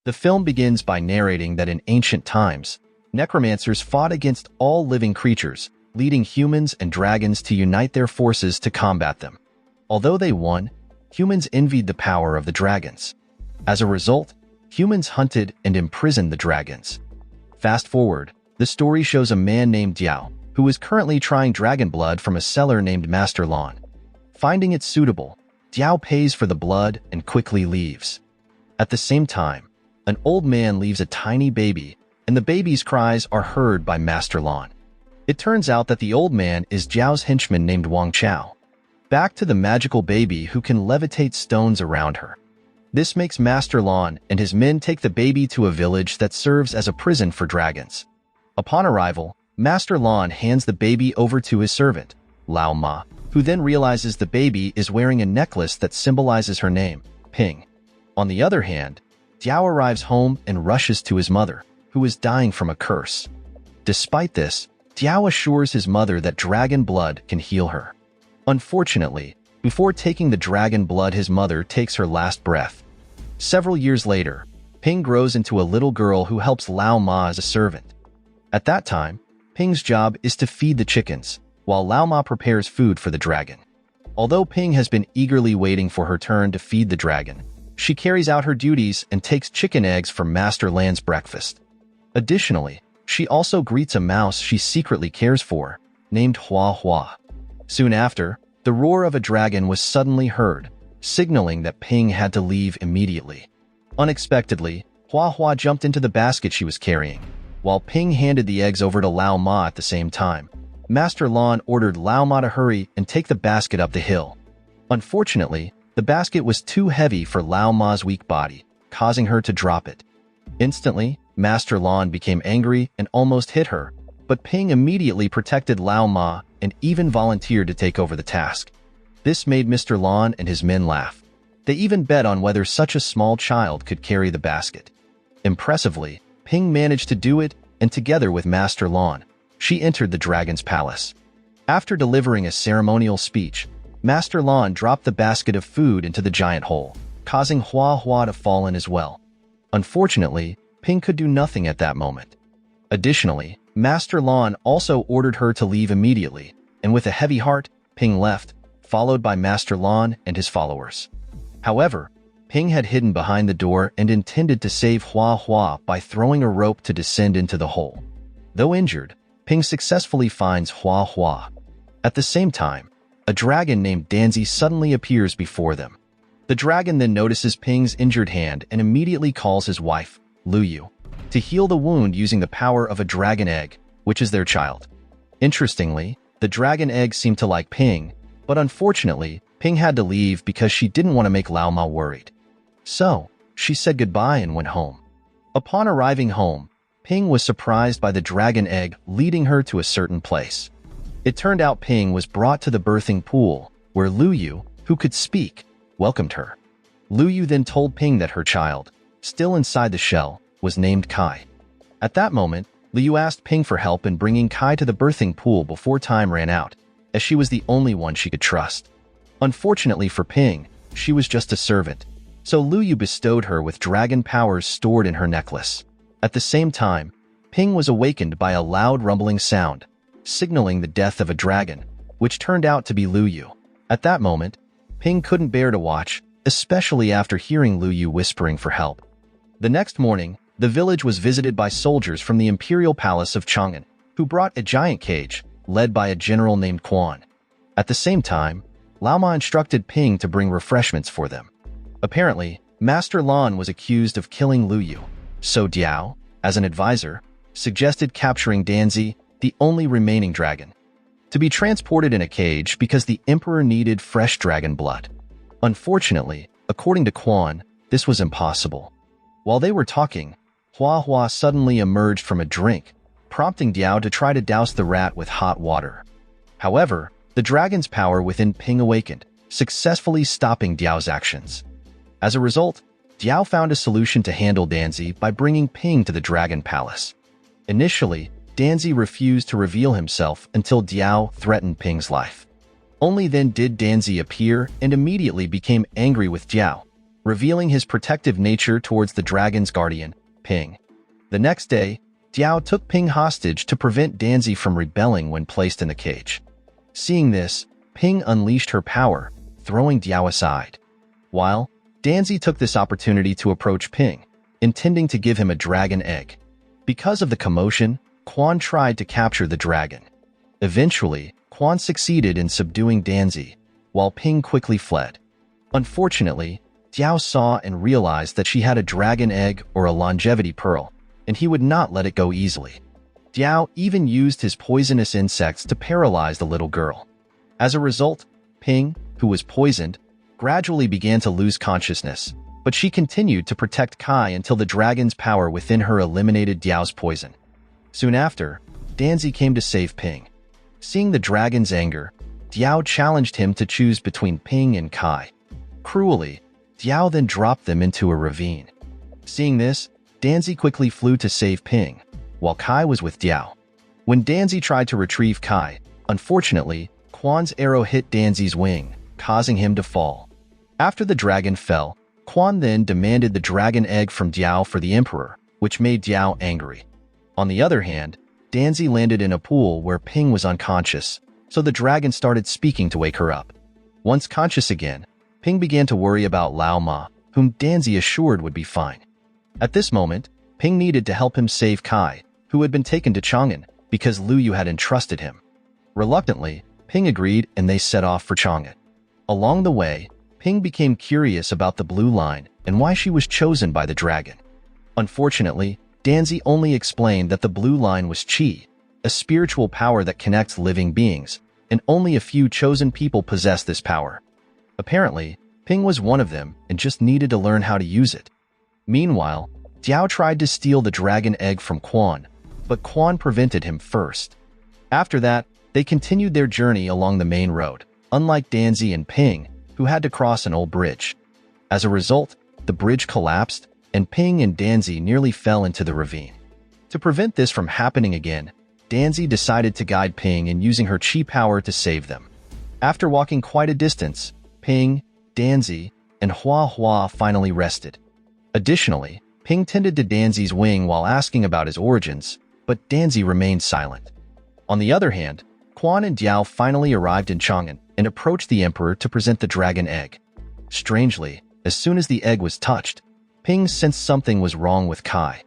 The film begins by narrating that in ancient times, necromancers fought against all living creatures, leading humans and dragons to unite their forces to combat them. Although they won, humans envied the power of the dragons. As a result, humans hunted and imprisoned the dragons. Fast forward, the story shows a man named Diao, who is currently trying dragon blood from a seller named Master Lan. Finding it suitable, Diao pays for the blood and quickly leaves. At the same time, an old man leaves a tiny baby, and the baby's cries are heard by Master Lan. It turns out that the old man is Jiao's henchman named Wang Chao. Back to the magical baby who can levitate stones around her. This makes Master Lan and his men take the baby to a village that serves as a prison for dragons. Upon arrival, Master Lan hands the baby over to his servant, Lao Ma, who then realizes the baby is wearing a necklace that symbolizes her name, Ping. On the other hand, Diao arrives home and rushes to his mother, who is dying from a curse. Despite this, Diao assures his mother that dragon blood can heal her. Unfortunately, before taking the dragon blood, his mother takes her last breath. Several years later, Ping grows into a little girl who helps Lao Ma as a servant. At that time, Ping's job is to feed the chickens, while Lao Ma prepares food for the dragon. Although Ping has been eagerly waiting for her turn to feed the dragon, she carries out her duties and takes chicken eggs for Master Lan's breakfast. Additionally, she also greets a mouse she secretly cares for, named Hua Hua. Soon after, the roar of a dragon was suddenly heard, signaling that Ping had to leave immediately. Unexpectedly, Hua Hua jumped into the basket she was carrying, while Ping handed the eggs over to Lao Ma at the same time. Master Lan ordered Lao Ma to hurry and take the basket up the hill. Unfortunately, the basket was too heavy for Lao Ma's weak body, causing her to drop it. Instantly, Master Lan became angry and almost hit her, but Ping immediately protected Lao Ma and even volunteered to take over the task. This made Mr. Lan and his men laugh. They even bet on whether such a small child could carry the basket. Impressively, Ping managed to do it, and together with Master Lan, she entered the dragon's palace. After delivering a ceremonial speech, Master Lan dropped the basket of food into the giant hole, causing Hua Hua to fall in as well. Unfortunately, Ping could do nothing at that moment. Additionally, Master Lan also ordered her to leave immediately, and with a heavy heart, Ping left, followed by Master Lan and his followers. However, Ping had hidden behind the door and intended to save Hua Hua by throwing a rope to descend into the hole. Though injured, Ping successfully finds Hua Hua. At the same time, a dragon named Danzi suddenly appears before them. The dragon then notices Ping's injured hand and immediately calls his wife, Lu Yu, to heal the wound using the power of a dragon egg, which is their child. Interestingly, the dragon egg seemed to like Ping, but unfortunately, Ping had to leave because she didn't want to make Lao Ma worried. So, she said goodbye and went home. Upon arriving home, Ping was surprised by the dragon egg leading her to a certain place. It turned out Ping was brought to the birthing pool, where Lu Yu, who could speak, welcomed her. Lu Yu then told Ping that her child, still inside the shell, was named Kai. At that moment, Lu Yu asked Ping for help in bringing Kai to the birthing pool before time ran out, as she was the only one she could trust. Unfortunately for Ping, she was just a servant, so Lu Yu bestowed her with dragon powers stored in her necklace. At the same time, Ping was awakened by a loud rumbling sound, signaling the death of a dragon, which turned out to be Lu Yu. At that moment, Ping couldn't bear to watch, especially after hearing Lu Yu whispering for help. The next morning, the village was visited by soldiers from the imperial palace of Chang'an, who brought a giant cage, led by a general named Quan. At the same time, Lao Ma instructed Ping to bring refreshments for them. Apparently, Master Lan was accused of killing Lu Yu, so Diao, as an advisor, suggested capturing Danzi, the only remaining dragon, to be transported in a cage because the emperor needed fresh dragon blood. Unfortunately, according to Quan, this was impossible. While they were talking, Hua Hua suddenly emerged from a drink, prompting Diao to try to douse the rat with hot water. However, the dragon's power within Ping awakened, successfully stopping Diao's actions. As a result, Diao found a solution to handle Danzi by bringing Ping to the Dragon Palace. Initially, Danzi refused to reveal himself until Diao threatened Ping's life. Only then did Danzi appear and immediately became angry with Diao, revealing his protective nature towards the dragon's guardian, Ping. The next day, Diao took Ping hostage to prevent Danzi from rebelling when placed in the cage. Seeing this, Ping unleashed her power, throwing Diao aside. While Danzi took this opportunity to approach Ping, intending to give him a dragon egg. Because of the commotion, Quan tried to capture the dragon. Eventually, Quan succeeded in subduing Danzi, while Ping quickly fled. Unfortunately, Diao saw and realized that she had a dragon egg or a longevity pearl, and he would not let it go easily. Diao even used his poisonous insects to paralyze the little girl. As a result, Ping, who was poisoned, gradually began to lose consciousness, but she continued to protect Kai until the dragon's power within her eliminated Diao's poison. Soon after, Danzi came to save Ping. Seeing the dragon's anger, Diao challenged him to choose between Ping and Kai. Cruelly, Diao then dropped them into a ravine. Seeing this, Danzi quickly flew to save Ping, while Kai was with Diao. When Danzi tried to retrieve Kai, unfortunately, Quan's arrow hit Danzi's wing, causing him to fall. After the dragon fell, Quan then demanded the dragon egg from Diao for the emperor, which made Diao angry. On the other hand, Danzi landed in a pool where Ping was unconscious, so the dragon started speaking to wake her up. Once conscious again, Ping began to worry about Lao Ma, whom Danzi assured would be fine. At this moment, Ping needed to help him save Kai, who had been taken to Chang'an because Lu Yu had entrusted him. Reluctantly, Ping agreed and they set off for Chang'an. Along the way, Ping became curious about the blue line and why she was chosen by the dragon. Unfortunately, Danzi only explained that the blue line was Qi, a spiritual power that connects living beings, and only a few chosen people possess this power. Apparently, Ping was one of them and just needed to learn how to use it. Meanwhile, Diao tried to steal the dragon egg from Quan, but Quan prevented him first. After that, they continued their journey along the main road, unlike Danzi and Ping, who had to cross an old bridge. As a result, the bridge collapsed, and Ping and Danzi nearly fell into the ravine. To prevent this from happening again, Danzi decided to guide Ping in using her Qi power to save them. After walking quite a distance, Ping, Danzi, and Hua Hua finally rested. Additionally, Ping tended to Danzi's wing while asking about his origins, but Danzi remained silent. On the other hand, Quan and Diao finally arrived in Chang'an and approached the emperor to present the dragon egg. Strangely, as soon as the egg was touched, Ping sensed something was wrong with Kai.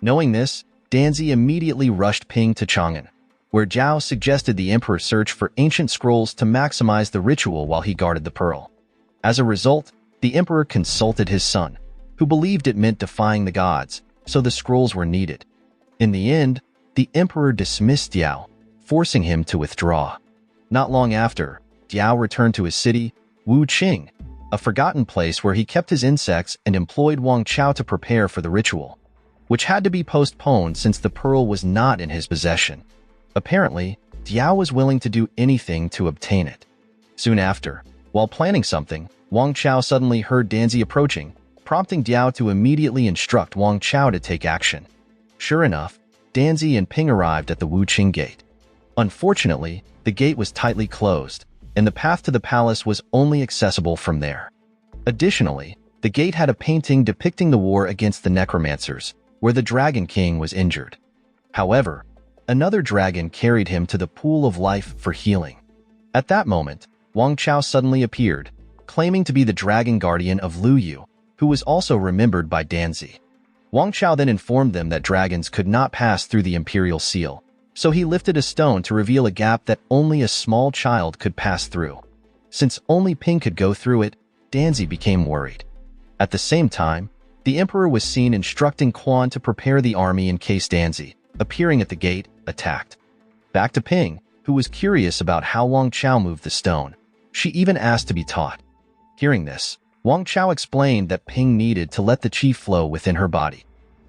Knowing this, Danzi immediately rushed Ping to Chang'an, where Zhao suggested the emperor search for ancient scrolls to maximize the ritual while he guarded the pearl. As a result, the emperor consulted his son, who believed it meant defying the gods, so the scrolls were needed. In the end, the emperor dismissed Diao, forcing him to withdraw. Not long after, Diao returned to his city, Wuqing, a forgotten place where he kept his insects and employed Wang Chao to prepare for the ritual, which had to be postponed since the pearl was not in his possession. Apparently, Diao was willing to do anything to obtain it. Soon after, while planning something, Wang Chao suddenly heard Danzi approaching, prompting Diao to immediately instruct Wang Chao to take action. Sure enough, Danzi and Ping arrived at the Wuqing gate. Unfortunately, the gate was tightly closed, and the path to the palace was only accessible from there. Additionally, the gate had a painting depicting the war against the necromancers, where the Dragon King was injured. However, another dragon carried him to the pool of life for healing. At that moment, Wang Chao suddenly appeared, claiming to be the dragon guardian of Lu Yu, who was also remembered by Danzi. Wang Chao then informed them that dragons could not pass through the imperial seal, so he lifted a stone to reveal a gap that only a small child could pass through. Since only Ping could go through it, Danzi became worried. At the same time, the emperor was seen instructing Quan to prepare the army in case Danzi, appearing at the gate, attacked. Back to Ping, who was curious about how Wang Chao moved the stone. She even asked to be taught. Hearing this, Wang Chao explained that Ping needed to let the qi flow within her body.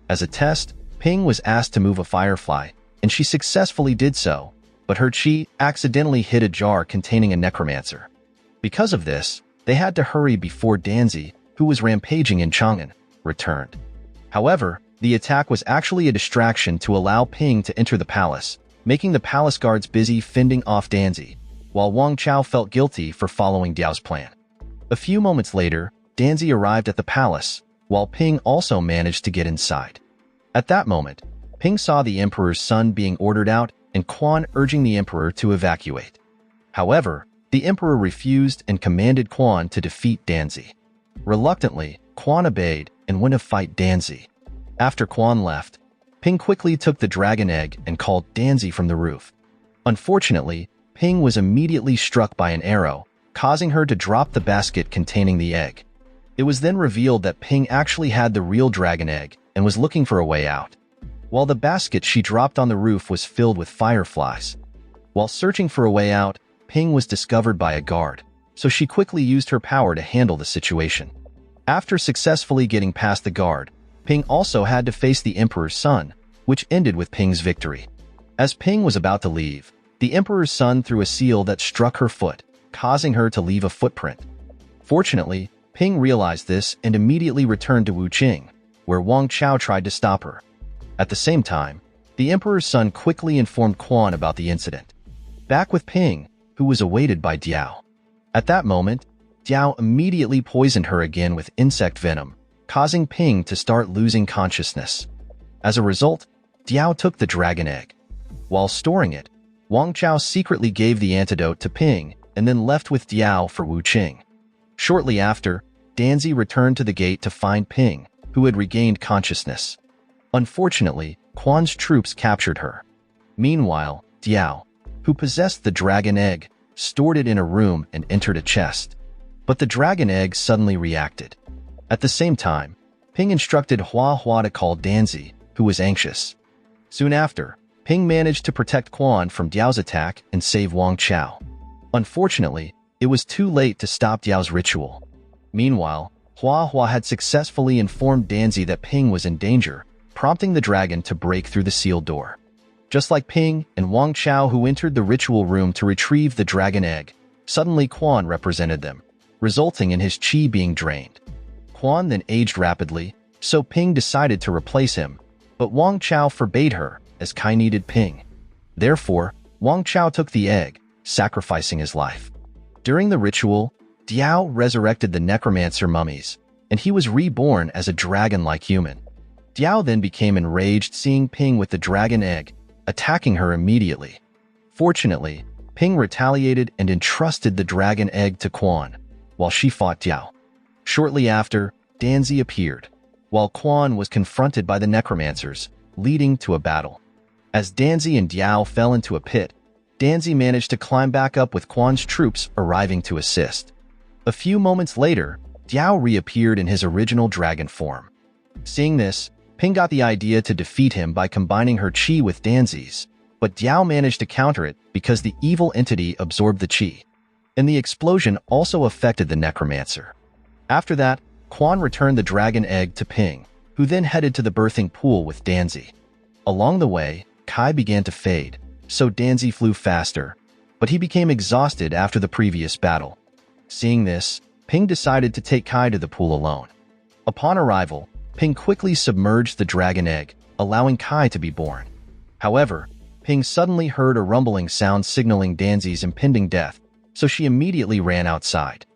As a test, Ping was asked to move a firefly, and she successfully did so, but her qi accidentally hit a jar containing a necromancer. Because of this, they had to hurry before Danzi, who was rampaging in Chang'an, returned. However, the attack was actually a distraction to allow Ping to enter the palace, making the palace guards busy fending off Danzi, while Wang Chao felt guilty for following Diao's plan. A few moments later, Danzi arrived at the palace, while Ping also managed to get inside. At that moment, Ping saw the Emperor's son being ordered out and Quan urging the Emperor to evacuate. However, the Emperor refused and commanded Quan to defeat Danzi. Reluctantly, Quan obeyed and went to fight Danzi. After Quan left, Ping quickly took the dragon egg and called Danzi from the roof. Unfortunately, Ping was immediately struck by an arrow, causing her to drop the basket containing the egg. It was then revealed that Ping actually had the real dragon egg and was looking for a way out, while the basket she dropped on the roof was filled with fireflies. While searching for a way out, Ping was discovered by a guard, so she quickly used her power to handle the situation. After successfully getting past the guard, Ping also had to face the Emperor's son, which ended with Ping's victory. As Ping was about to leave, the Emperor's son threw a seal that struck her foot, causing her to leave a footprint. Fortunately, Ping realized this and immediately returned to Wuqing, where Wang Chao tried to stop her. At the same time, the Emperor's son quickly informed Quan about the incident. Back with Ping, who was awaited by Diao. At that moment, Diao immediately poisoned her again with insect venom, causing Ping to start losing consciousness. As a result, Diao took the dragon egg. While storing it, Wang Chao secretly gave the antidote to Ping and then left with Diao for Wuqing. Shortly after, Danzi returned to the gate to find Ping, who had regained consciousness. Unfortunately, Quan's troops captured her. Meanwhile, Diao, who possessed the dragon egg, stored it in a room and entered a chest. But the dragon egg suddenly reacted. At the same time, Ping instructed Hua Hua to call Danzi, who was anxious. Soon after, Ping managed to protect Quan from Diao's attack and save Wang Chao. Unfortunately, it was too late to stop Diao's ritual. Meanwhile, Hua Hua had successfully informed Danzi that Ping was in danger, prompting the dragon to break through the sealed door. Just like Ping and Wang Chao, who entered the ritual room to retrieve the dragon egg, suddenly Quan represented them, resulting in his qi being drained. Quan then aged rapidly, so Ping decided to replace him, but Wang Chao forbade her, as Kai needed Ping. Therefore, Wang Chao took the egg, sacrificing his life. During the ritual, Diao resurrected the necromancer mummies, and he was reborn as a dragon-like human. Diao then became enraged seeing Ping with the dragon egg, attacking her immediately. Fortunately, Ping retaliated and entrusted the dragon egg to Quan, while she fought Diao. Shortly after, Danzi appeared, while Quan was confronted by the necromancers, leading to a battle. As Danzi and Diao fell into a pit, Danzi managed to climb back up with Quan's troops arriving to assist. A few moments later, Diao reappeared in his original dragon form. Seeing this, Ping got the idea to defeat him by combining her qi with Danzi's, but Diao managed to counter it because the evil entity absorbed the qi, and the explosion also affected the necromancer. After that, Quan returned the dragon egg to Ping, who then headed to the birthing pool with Danzi. Along the way, Kai began to fade, so Danzi flew faster, but he became exhausted after the previous battle. Seeing this, Ping decided to take Kai to the pool alone. Upon arrival, Ping quickly submerged the dragon egg, allowing Kai to be born. However, Ping suddenly heard a rumbling sound signaling Danzi's impending death, so she immediately ran outside.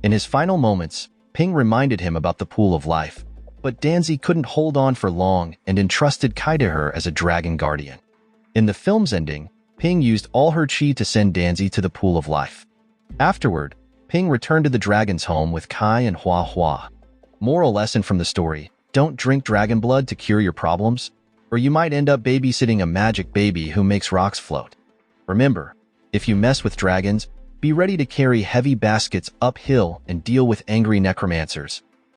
In his final moments, Ping reminded him about the pool of life, but Danzi couldn't hold on for long and entrusted Kai to her as a dragon guardian. In the film's ending, Ping used all her qi to send Danzi to the pool of life. Afterward, Ping returned to the dragon's home with Kai and Hua Hua. Moral lesson from the story: don't drink dragon blood to cure your problems, or you might end up babysitting a magic baby who makes rocks float. Remember, if you mess with dragons, be ready to carry heavy baskets uphill and deal with angry necromancers.